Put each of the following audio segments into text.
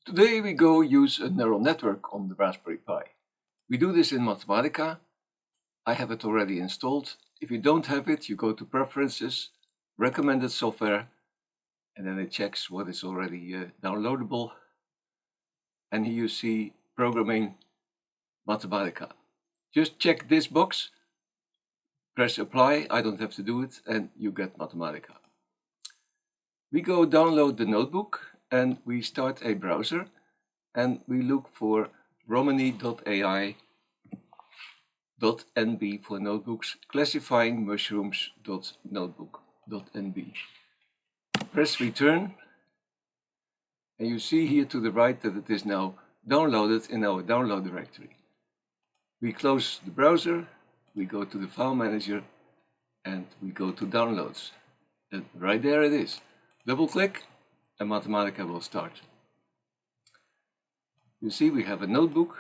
Today we go use a neural network on the Raspberry Pi. We do this in Mathematica. I have it already installed. If you don't have it, you go to Preferences, Recommended Software, and then it checks what is already downloadable. And here you see Programming Mathematica. Just check this box, press Apply, I don't have to do it, and you get Mathematica. We go download the notebook and we start a browser and we look for romani.ai.nb for notebooks, classifying mushrooms.notebook.nb. Press return and you see here to the right that it is now downloaded in our download directory. We close the browser, we go to the file manager and we go to downloads. And right there it is. Double click and Mathematica will start. You see we have a notebook.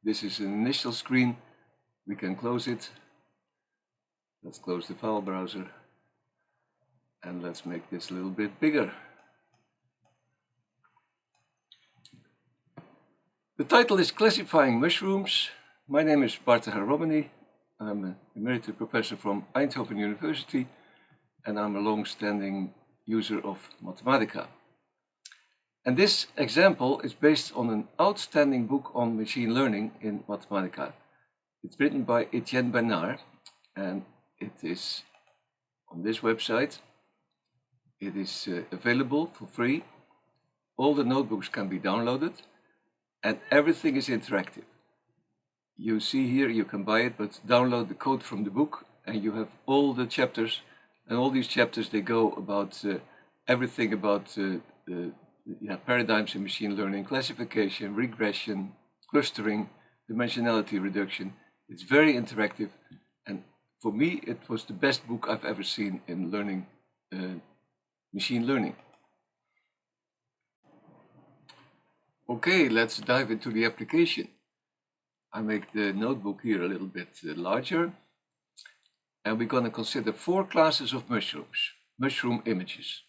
This is an initial screen. We can close it. Let's close the file browser and let's make this a little bit bigger. The title is Classifying Mushrooms. My name is Bart Romani. I'm an emeritus professor from Eindhoven University and I'm a long-standing user of Mathematica. And this example is based on an outstanding book on machine learning in Mathematica. It's written by Etienne Bernard and it is on this website. It is available for free. All the notebooks can be downloaded and everything is interactive. You see here, you can buy it, but download the code from the book and you have all the chapters. And all these chapters, they go about everything about paradigms in machine learning, classification, regression, clustering, dimensionality reduction. It's very interactive. And for me, it was the best book I've ever seen in learning machine learning. Okay, let's dive into the application. I make the notebook here a little bit larger. And we're going to consider 4 classes of mushrooms, mushroom images.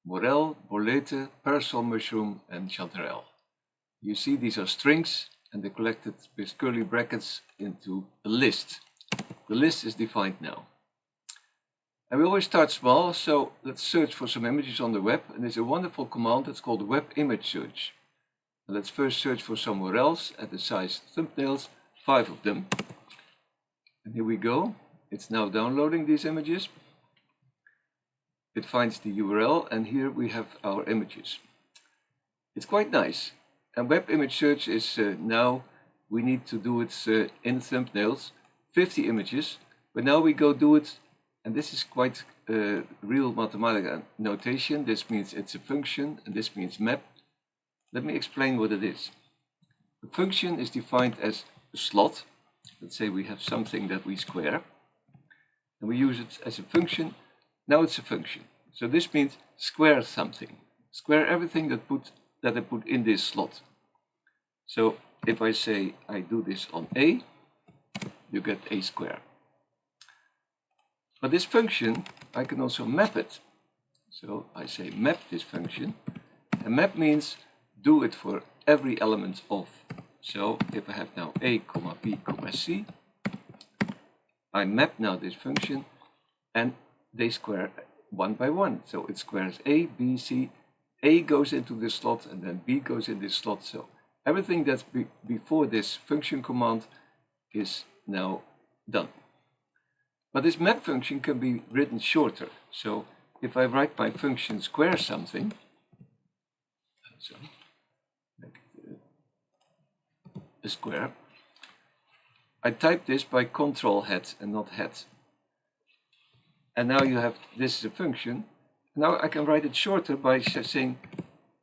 Morel, bolete, parasol mushroom, and chanterelle. You see these are strings and they're collected with curly brackets into a list. The list is defined now. And we always start small, so let's search for some images on the web. And there's a wonderful command that's called web image search. And let's first search for some morels at the size thumbnails, 5 of them. And here we go. It's now downloading these images. It finds the URL and here we have our images. It's quite nice. And web image search is now, we need to do it in thumbnails, 50 images, but now we go do it, and this is quite real Mathematica notation. This means it's a function and this means map. Let me explain what it is. The function is defined as a slot. Let's say we have something that we square. And we use it as a function. Now it's a function. So this means square something. Square everything that I put in this slot. So if I say I do this on A, you get A square. But this function, I can also map it. So I say map this function. And map means do it for every element of. So if I have now A, B, C, I map now this function and they square one by one. So it squares A, B, C. A goes into this slot and then B goes in this slot. So everything that's before this function command is now done. But this map function can be written shorter. So if I write my function square something, so make it a square, I type this by control het and not het. And now you have, this is a function. Now I can write it shorter by saying,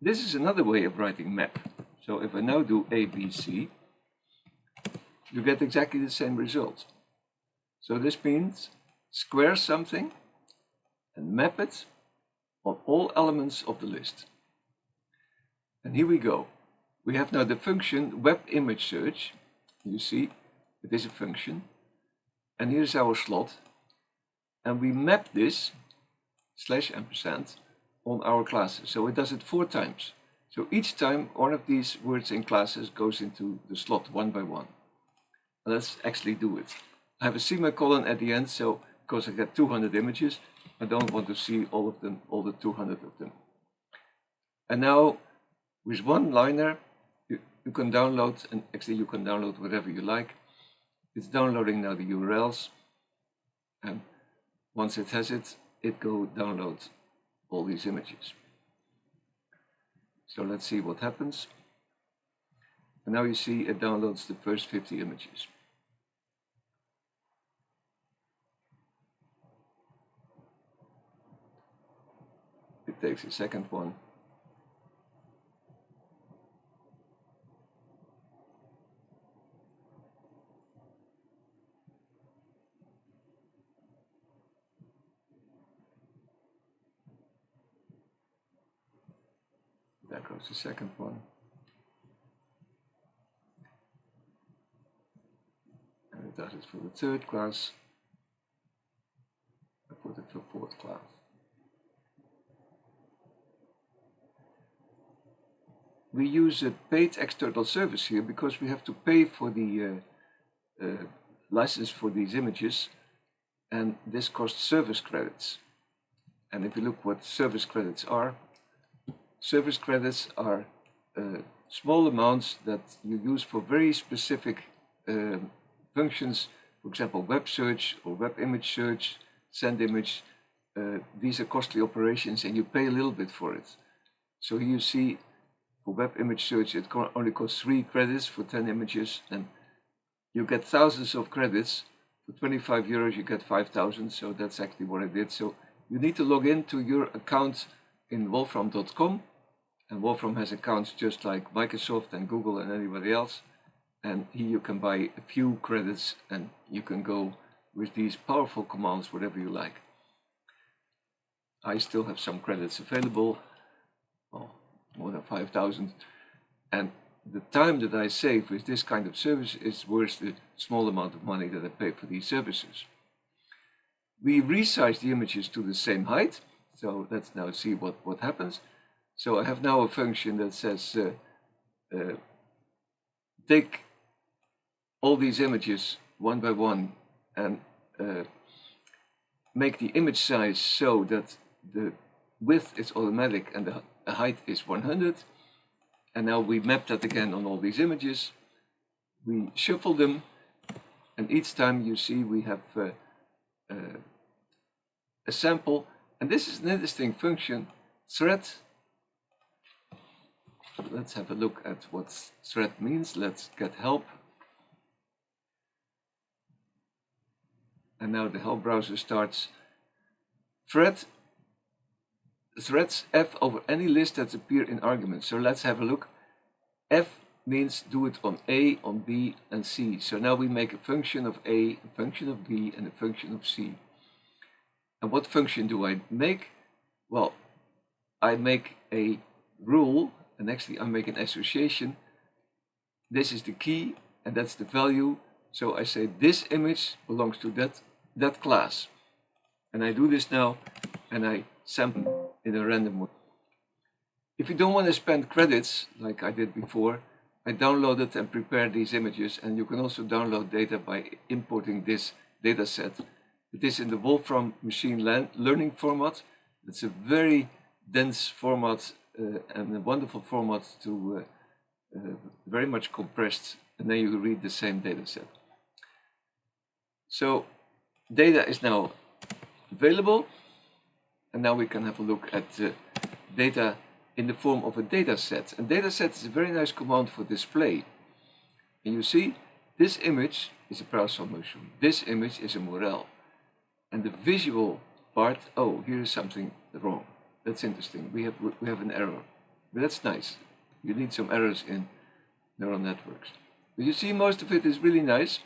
this is another way of writing map. So if I now do A, B, C, you get exactly the same result. So this means square something and map it on all elements of the list. And here we go. We have now the function web image search. You see, it is a function. And here's our slot. And we map this /& on our classes. So it does it 4 times. So each time one of these words in classes goes into the slot one by one. Let's actually do it. I have a semicolon at the end, so because I get 200 images, I don't want to see all of them, all the 200 of them. And now with one liner, you can download, and actually you can download whatever you like. It's downloading now the URLs, and once it has it, it go download all these images. So let's see what happens. And now you see it downloads the first 50 images. It takes a second one. There goes the second one. And it does it for the third class and for the fourth class. We use a paid external service here because we have to pay for the license for these images, and this costs service credits. And if you look what service credits are small amounts that you use for very specific functions, for example, web search or web image search, send image. These are costly operations and you pay a little bit for it. So here you see for web image search, it only costs 3 credits for 10 images, and you get thousands of credits. For 25 euros, you get 5,000. So that's actually what I did. So you need to log into your account in wolfram.com. And Wolfram has accounts just like Microsoft and Google and anybody else. And here you can buy a few credits and you can go with these powerful commands, whatever you like. I still have some credits available, well, more than 5,000. And the time that I save with this kind of service is worth the small amount of money that I pay for these services. We resize the images to the same height. So let's now see what happens. So I have now a function that says take all these images one by one and make the image size so that the width is automatic and the height is 100. And now we map that again on all these images. We shuffle them, and each time you see we have a sample. And this is an interesting function, thread. Let's have a look at what thread means. Let's get help. And now the help browser starts. Threads f over any list that appear in arguments. So let's have a look. F means do it on A, on B, and C. So now we make a function of A, a function of B, and a function of C. And what function do I make? Well, I make a rule, and actually I make an association. This is the key, and that's the value. So I say this image belongs to that class. And I do this now, and I sample in a random way. If you don't want to spend credits, like I did before, I downloaded and prepared these images, and you can also download data by importing this data set. It is in the Wolfram machine learning format. It's a very dense format and a wonderful format to very much compressed, and then you read the same data set. So data is now available, and now we can have a look at data in the form of a data set. And data set is a very nice command for display. And you see, this image is a parasol mushroom. This image is a morel. And the visual part, oh, here is something wrong. That's interesting. We have an error. But that's nice. You need some errors in neural networks. But you see, most of it is really nice.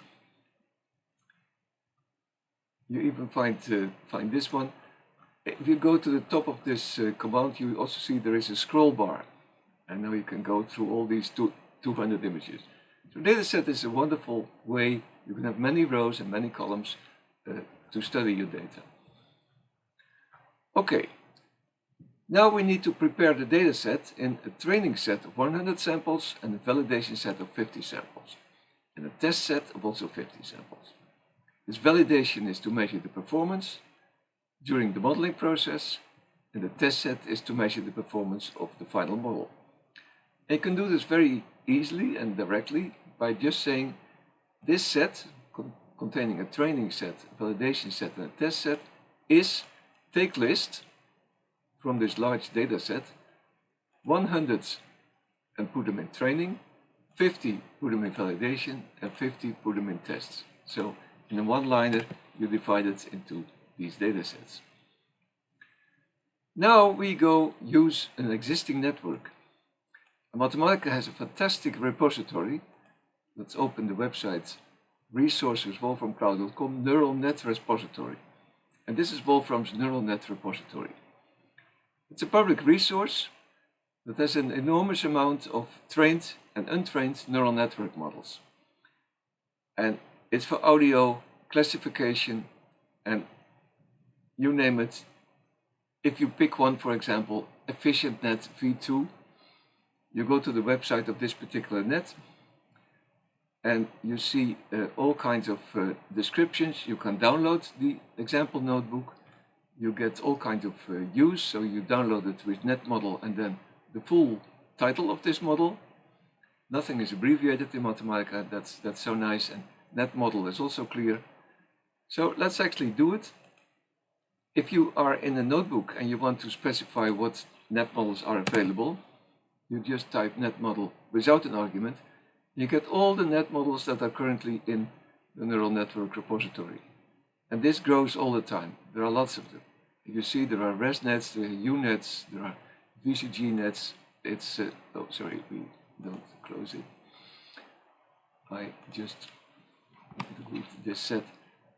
You even find this one. If you go to the top of this command, you also see there is a scroll bar. And now you can go through all these 200 images. So dataset is a wonderful way. You can have many rows and many columns to study your data. Okay, Now we need to prepare the data set in a training set of 100 samples and a validation set of 50 samples, and a test set of also 50 samples. This validation is to measure the performance during the modeling process, and the test set is to measure the performance of the final model. And you can do this very easily and directly by just saying this set, containing a training set, a validation set, and a test set, is take list from this large data set, 100 and put them in training, 50 put them in validation, and 50 put them in tests. So in a one-liner, you divide it into these data sets. Now we go use an existing network. Mathematica has a fantastic repository. Let's open the website resources wolframcloud.com neural net repository. And this is Wolfram's neural net repository. It's a public resource that has an enormous amount of trained and untrained neural network models. And it's for audio, classification, and you name it. If you pick one, for example, EfficientNet V2, you go to the website of this particular net and you see all kinds of descriptions. You can download the example notebook. You get all kinds of use, so you download it with net model and then the full title of this model. Nothing is abbreviated in Mathematica, that's so nice, and net model is also clear. So let's actually do it. If you are in a notebook and you want to specify what net models are available, you just type net model without an argument. You get all the net models that are currently in the neural network repository. And this grows all the time. There are lots of them. You see there are RES nets, there are UNets, there are VCG nets. It's, oh sorry, we don't close it. I just delete this set.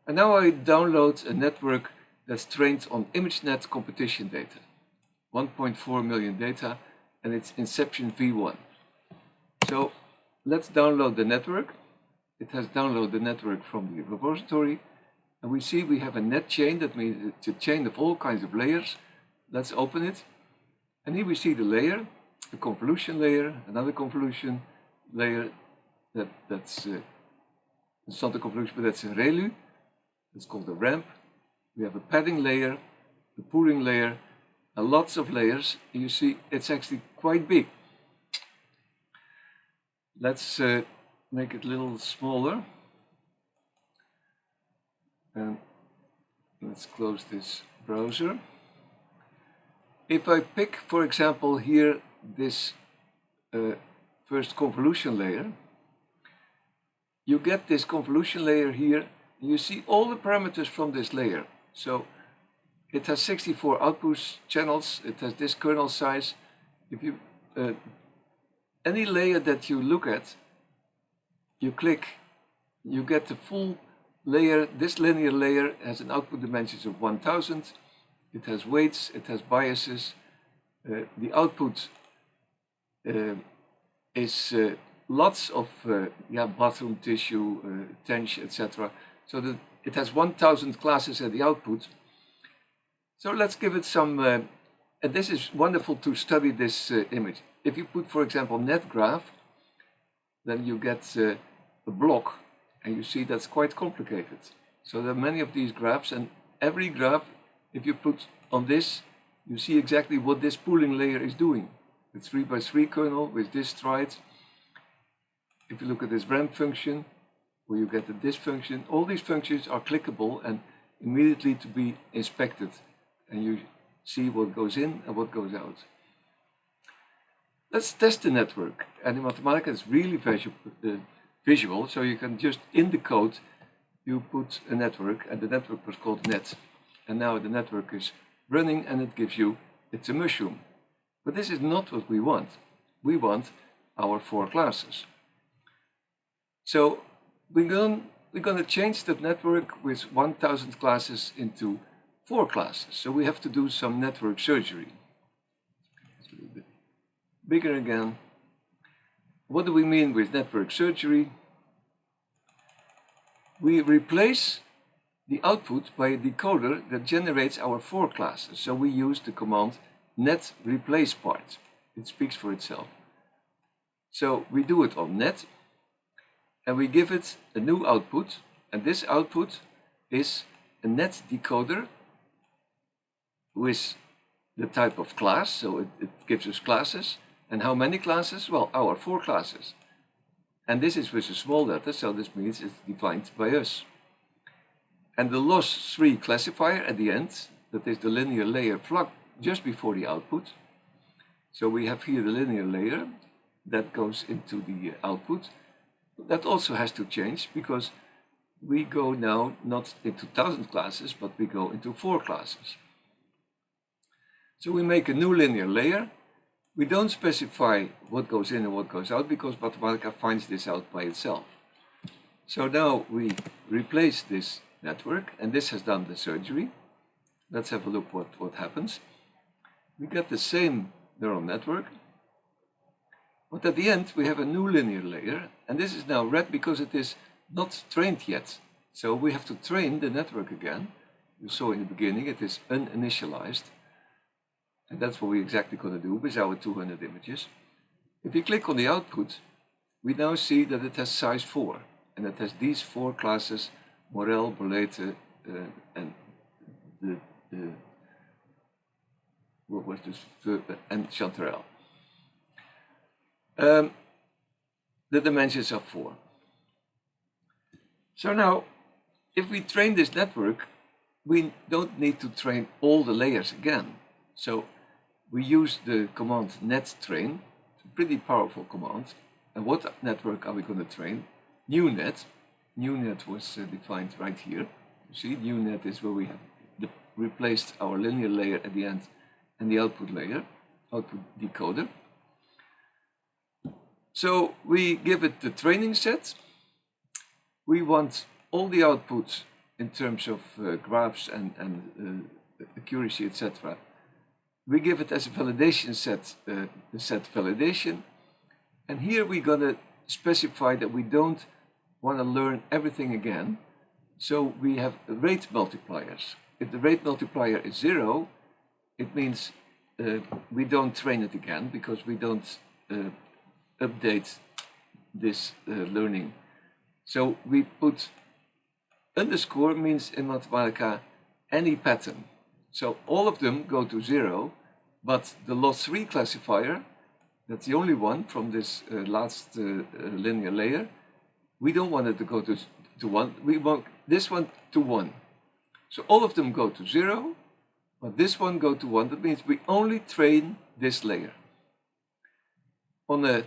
And now I download a network that's trained on ImageNet competition data. 1.4 million data, and it's Inception V1. So let's download the network. It has downloaded the network from the repository. And we see we have a net chain, that means it's a chain of all kinds of layers. Let's open it. And here we see the layer, the convolution layer, another convolution layer. That's it's not a convolution, but that's a ReLU. It's called a ramp. We have a padding layer, a pooling layer, and lots of layers. You see it's actually quite big. Let's make it a little smaller. And let's close this browser. If I pick, for example, here this first convolution layer, you get this convolution layer here. You see all the parameters from this layer. So it has 64 output channels. It has this kernel size. If you any layer that you look at, you click, you get the full layer. This linear layer has an output dimensions of 1000. It has weights, it has biases. The output is lots of bathroom tissue, tension, etc. So that it has 1000 classes at the output. So let's give it some, and this is wonderful to study this image. If you put, for example, net graph, then you get a block, and you see that's quite complicated. So there are many of these graphs, and every graph, if you put on this, you see exactly what this pooling layer is doing. The 3x3 kernel with this stride. If you look at this ramp function, where you get this function, all these functions are clickable and immediately to be inspected. And you see what goes in and what goes out. Let's test the network. And in Mathematica, it's really visual, so you can just, in the code, you put a network, and the network was called net. And now the network is running, and it gives you, it's a mushroom. But this is not what we want. We want our 4 classes. So we're going to change the network with 1000 classes into 4 classes. So we have to do some network surgery. It's a little bit bigger again. What do we mean with network surgery? We replace the output by a decoder that generates our 4 classes. So we use the command net replace part. It speaks for itself. So we do it on net, and we give it a new output, and this output is a net decoder with the type of class, so it gives us classes. And how many classes? Well, our 4 classes. And this is with a small letter, so this means it's defined by us. And the loss3 classifier at the end, that is the linear layer just before the output. So we have here the linear layer that goes into the output. That also has to change because we go now not into 1000 classes, but we go into 4 classes. So we make a new linear layer. We don't specify what goes in and what goes out because Mathematica finds this out by itself. So now we replace this network, and this has done the surgery. Let's have a look what happens. We get the same neural network, but at the end we have a new linear layer, and this is now red because it is not trained yet. So we have to train the network again. You saw in the beginning it is uninitialized. And that's what we're exactly going to do with our 200 images. If you click on the output, we now see that it has size 4. And it has these 4 classes, Morel, Bolete, and what was this? And Chanterelle. The dimensions are 4. So now, if we train this network, we don't need to train all the layers again. So we use the command nettrain, a pretty powerful command. And what network are we going to train? NewNet. NewNet was defined right here. You see, NewNet is where we have replaced our linear layer at the end and the output layer, output decoder. So we give it the training set. We want all the outputs in terms of graphs and accuracy, etc. We give it as a validation set, the set validation. And here we're going to specify that we don't want to learn everything again. So we have rate multipliers. If the rate multiplier is 0, it means we don't train it again because we don't update this learning. So we put underscore means in Mathematica any pattern. So all of them go to 0, but the loss3 classifier, that's the only one from this last linear layer, we don't want it to go to 1. We want this one to 1. So all of them go to 0, but this one go to 1. That means we only train this layer. On a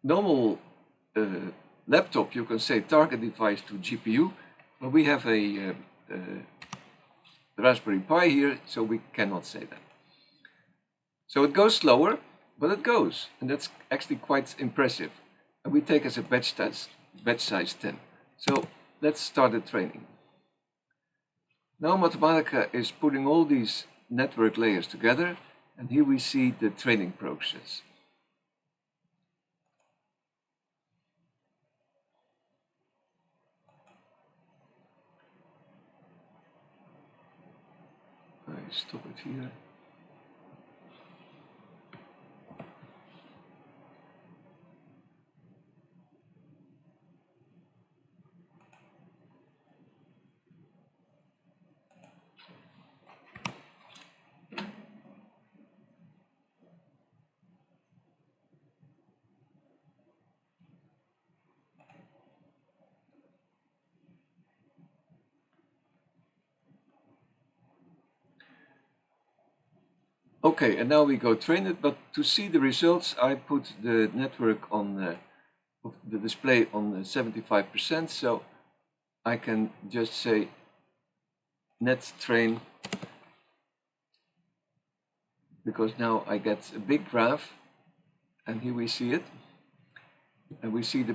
normal laptop, you can say target device to GPU, but we have a Raspberry Pi here, so we cannot say that. So it goes slower, but it goes, and that's actually quite impressive. And we take as a batch size 10. So let's start the training. Now Mathematica is putting all these network layers together, and here we see the training process. I stop it here. Okay, and now we go train it, but to see the results, I put the network on the display on 75%, so I can just say net train, because now I get a big graph, and here we see it, and we see the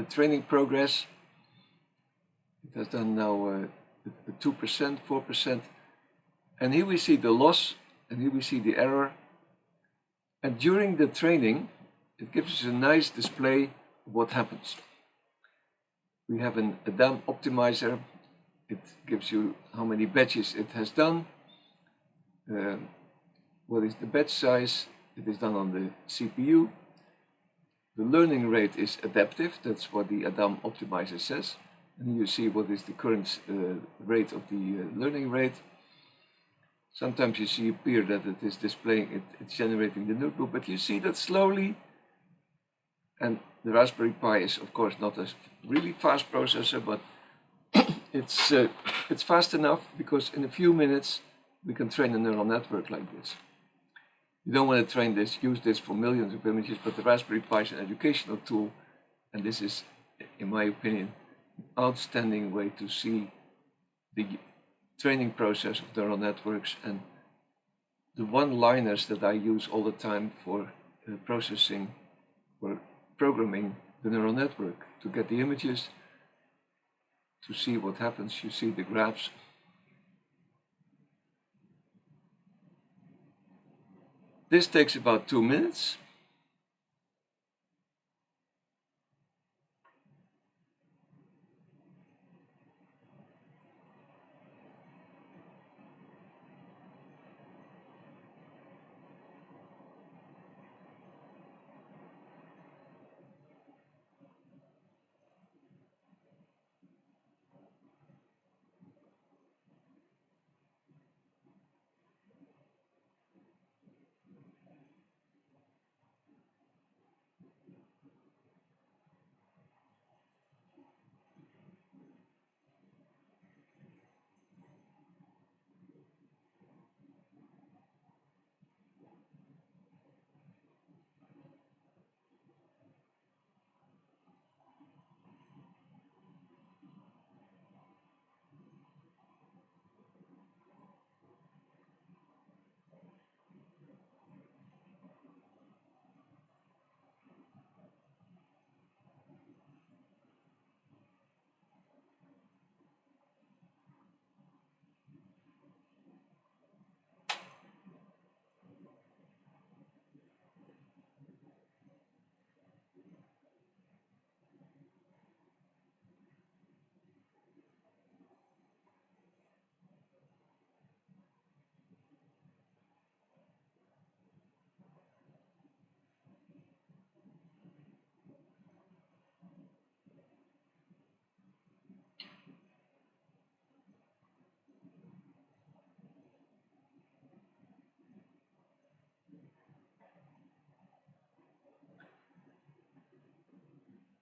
training progress. It has done now 2%, 4%, and here we see the loss. And here we see the error. And during the training, it gives us a nice display of what happens. We have a DAM optimizer. It gives you how many batches it has done. what is the batch size. It is done on the CPU. The learning rate is adaptive, that's what the Adam optimizer says. And you see what is the current rate of the learning rate. Sometimes you see appear that it is displaying it, it's generating the notebook, but you see that slowly. And the Raspberry Pi is of course not a really fast processor, but it's fast enough because in a few minutes we can train a neural network like this. You don't want to use this for millions of images, but the Raspberry Pi is an educational tool, and this is, in my opinion, an outstanding way to see the training process of neural networks and the one-liners that I use all the time for processing or programming the neural network to get the images, to see what happens. You see the graphs. This takes about 2 minutes.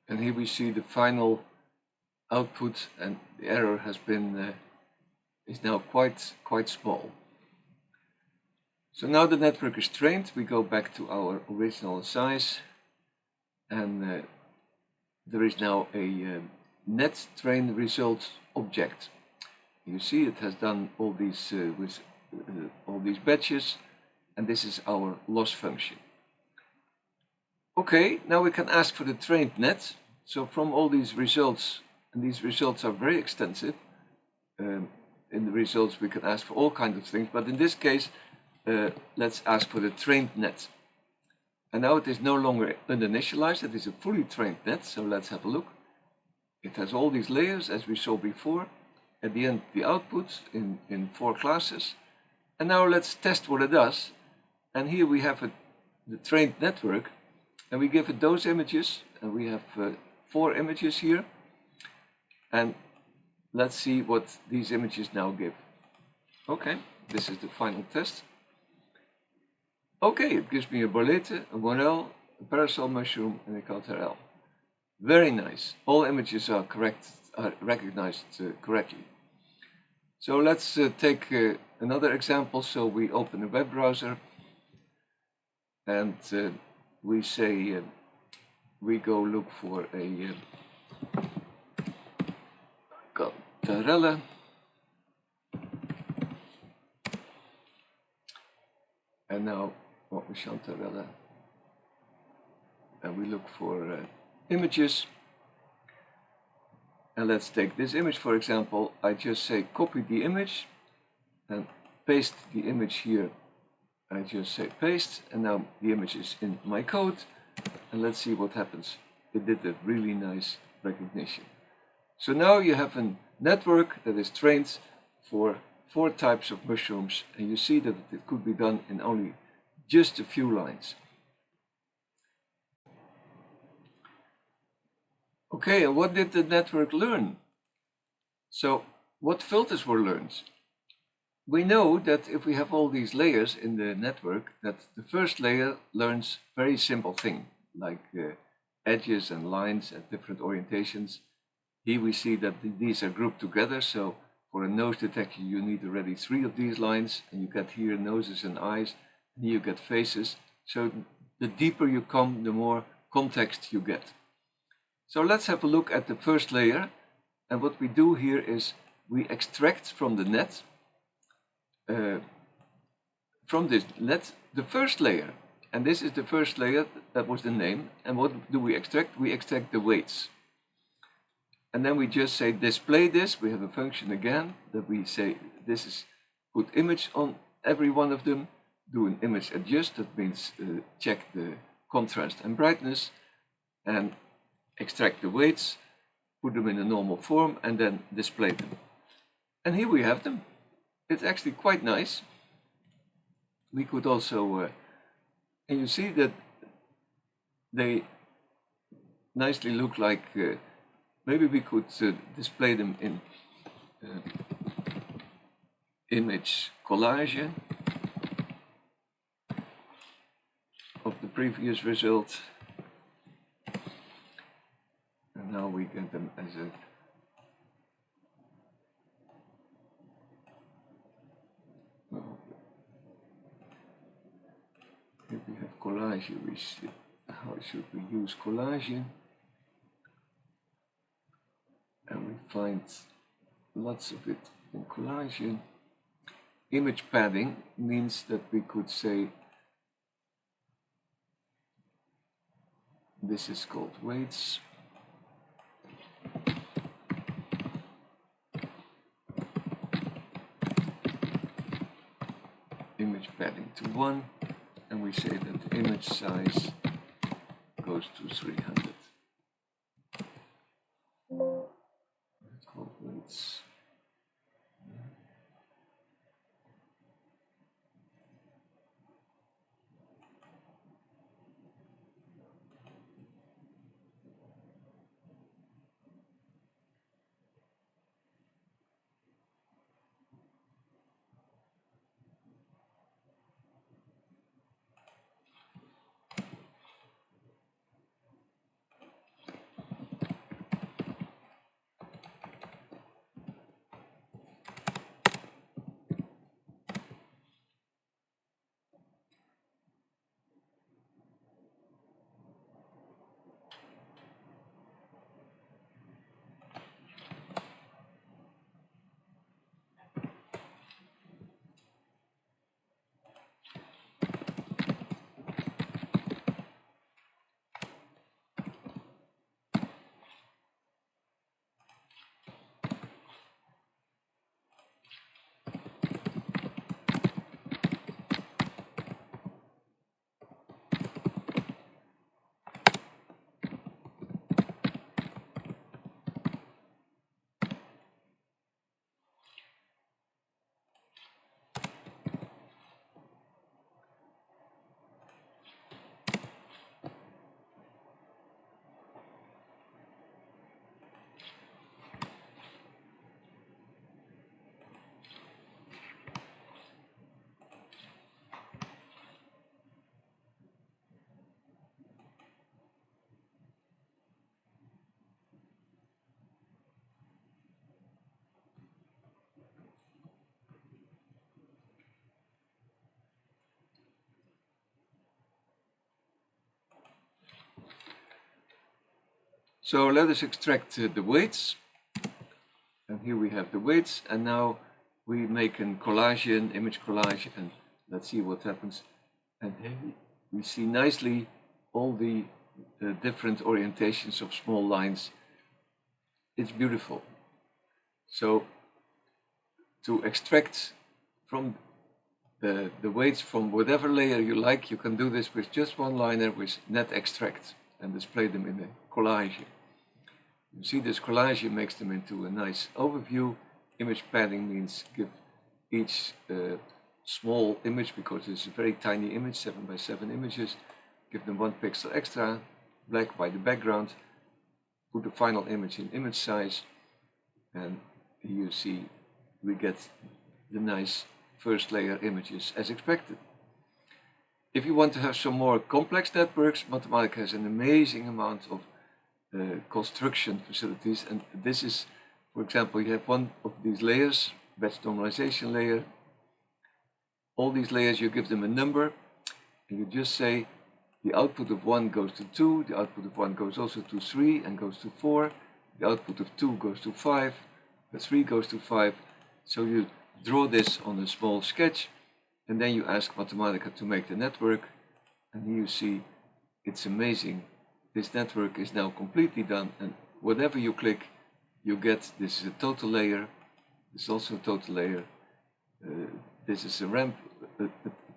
And here we see the final output, and the error has been is now quite small. So now the network is trained. We go back to our original size, and there is now a net train result object. You see it has done all these with all these batches, and this is our loss function. Okay, now we can ask for the trained net. So from all these results, and these results are very extensive, in the results we can ask for all kinds of things, but in this case, let's ask for the trained net. And now it is no longer uninitialized, it is a fully trained net, so let's have a look. It has all these layers as we saw before. At the end, the output in 4 classes. And now let's test what it does. And here we have the trained network. And we give it those images, and we have 4 images here. And let's see what these images now give. Okay, this is the final test. Okay, it gives me a bolete, a morel, a parasol mushroom, and a cantarelle. Very nice. All images are recognized correctly. So let's take another example. So we open a web browser, and we say we go look for a cantarelle. And now what was cantarelle? And we look for images. And let's take this image, for example. I just say copy the image and paste the image here. I just say paste, and now the image is in my code. And let's see what happens. It did a really nice recognition. So now you have a network that is trained for 4 types of mushrooms, and you see that it could be done in only just a few lines. Okay, and what did the network learn? So, what filters were learned? We know that if we have all these layers in the network, that the first layer learns very simple thing, like edges and lines at different orientations. Here we see that these are grouped together, so for a nose detection you need already 3 of these lines, and you get here noses and eyes, and here you get faces. So the deeper you come, the more context you get. So let's have a look at the first layer, and what we do here is we extract from the net, the first layer, and this is the first layer, that was the name. And what do we extract? We extract the weights. And then we just say display this. We have a function again that we say this is put image on every one of them, do an image adjust, that means check the contrast and brightness, and extract the weights, put them in a normal form, and then display them. And here we have them. It's actually quite nice. We could also, and you see that they nicely look like, maybe we could display them in image collage of the previous result. And now we get them as a if we have collage, how should we use collage? And we find lots of it in collage. Image padding means that we could say this is called weights. Image padding to 1, and we say that the image size goes to 300. It's called weights. So let us extract the weights, and here we have the weights, and now we make an collage, an image collage, and let's see what happens. And here we see nicely all the different orientations of small lines. It's beautiful. So to extract from the weights from whatever layer you like, you can do this with just one liner with net extract and display them in a collage. You see, this collage makes them into a nice overview. Image padding means give each small image, because it's a very tiny image, 7 by 7 images, give them 1 pixel extra, black by the background, put the final image in image size, and you see we get the nice first layer images as expected. If you want to have some more complex networks, Mathematica has an amazing amount of construction facilities, and this is, for example, you have one of these layers, batch normalization layer. All these layers, you give them a number, and you just say the output of 1 goes to 2, the output of 1 goes also to 3 and goes to 4, the output of 2 goes to 5, the 3 goes to 5. So you draw this on a small sketch, and then you ask Mathematica to make the network, and you see it's amazing. This network is now completely done, and whatever you click, you get, this is a total layer, this is also a total layer, this is a ramp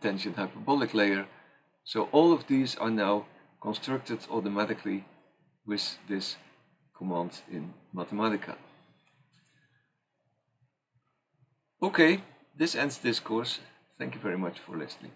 tangent hyperbolic layer. So all of these are now constructed automatically with this command in Mathematica. Okay, this ends this course. Thank you very much for listening.